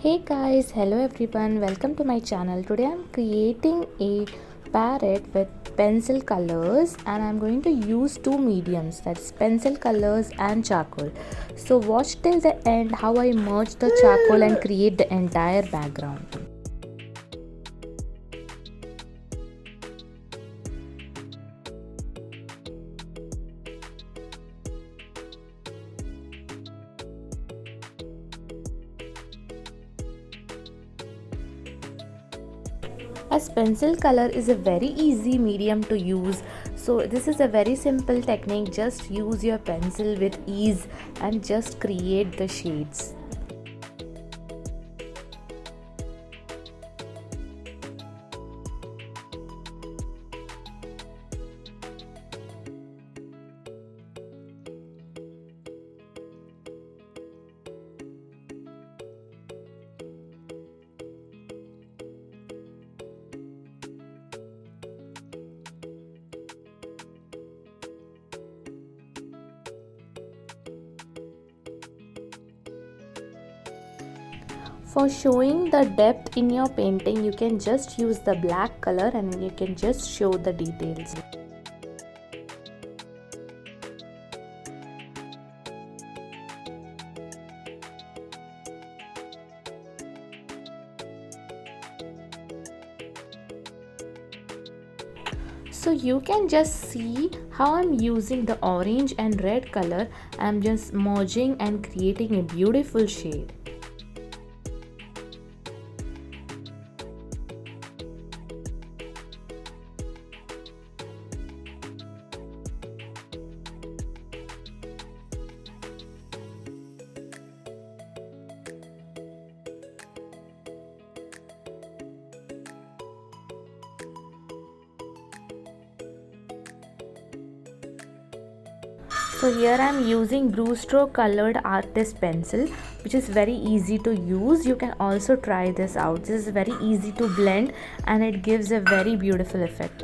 Hey guys, hello everyone, welcome to my channel. Today I'm creating a parrot with pencil colors and I'm going to use two mediums, that's pencil colors and charcoal. So watch till the end how I merge the charcoal and create the entire background. As pencil color is a very easy medium to use, so this is a very simple technique. Just use your pencil with ease and just create the shades. For showing the depth in your painting, you can just use the black color and you can just show the details. So you can just see how I'm using the orange and red color. I'm just merging and creating a beautiful shade. So here I am using Brustro colored artist pencil, which is very easy to use. You can also try this out. This is very easy to blend and it gives a very beautiful effect.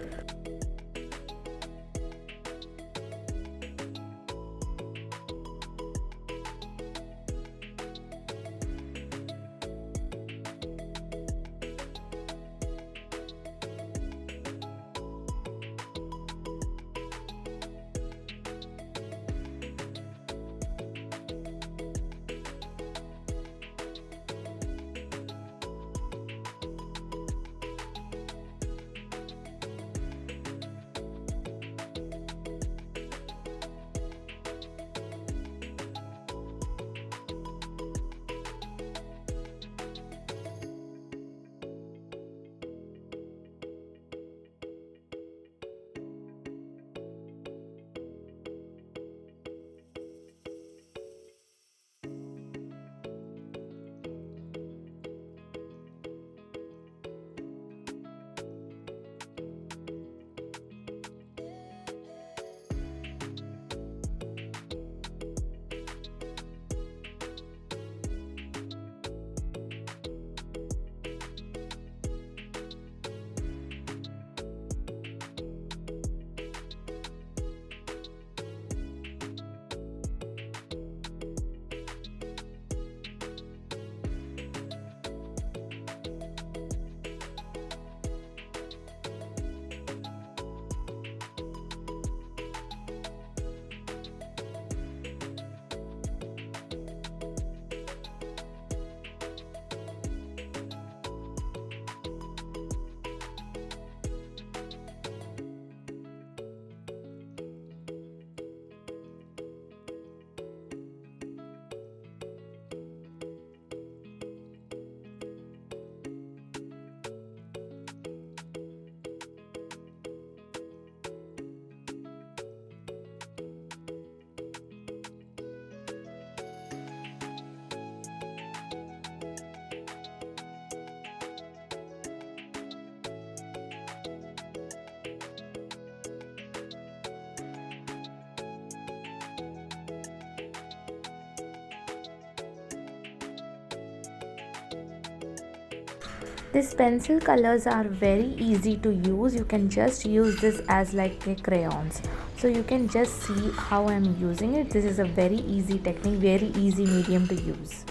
These pencil colors are very easy to use. You can just use this as like a crayons. So you can just see how I'm using it. This is a very easy technique, very easy medium to use.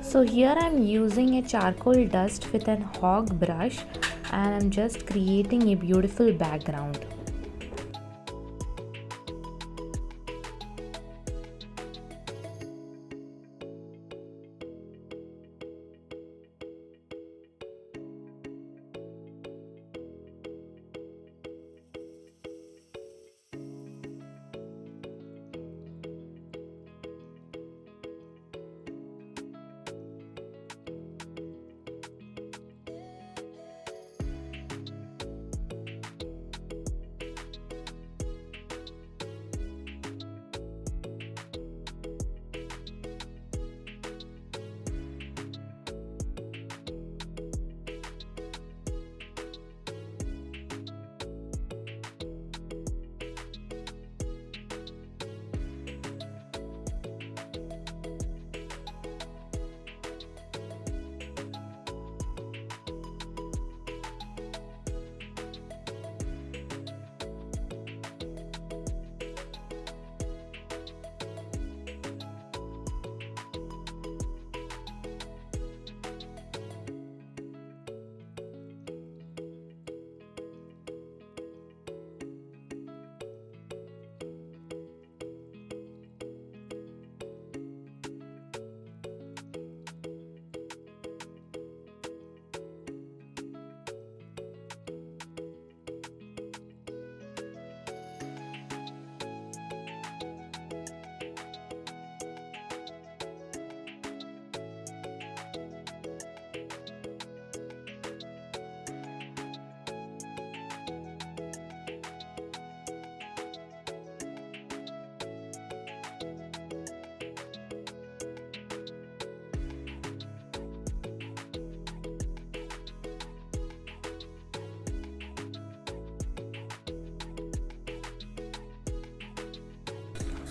So here I'm using a charcoal dust with an hog brush and I'm just creating a beautiful background.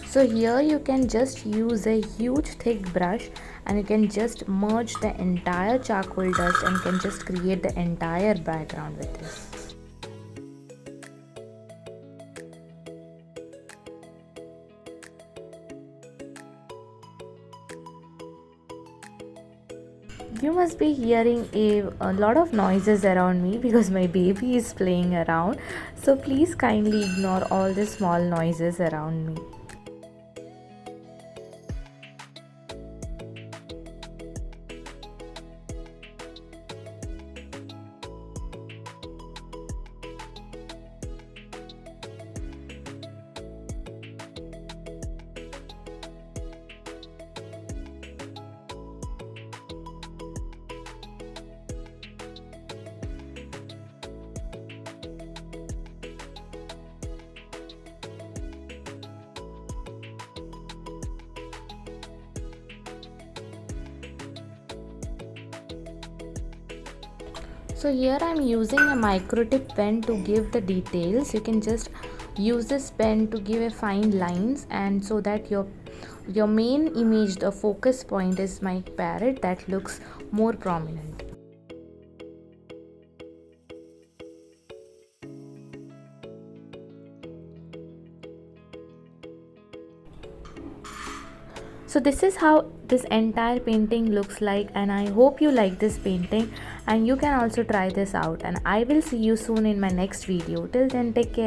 So here you can just use a huge thick brush and you can just merge the entire charcoal dust and can just create the entire background with this. You must be hearing a lot of noises around me because my baby is playing around. So please kindly ignore all the small noises around me. So here I am using a micro tip pen to give the details. You can just use this pen to give a fine lines, and so that your main image, the focus point is my parrot, that looks more prominent. So this is how this entire painting looks like, and I hope you like this painting and you can also try this out, and I will see you soon in my next video. Till then, take care.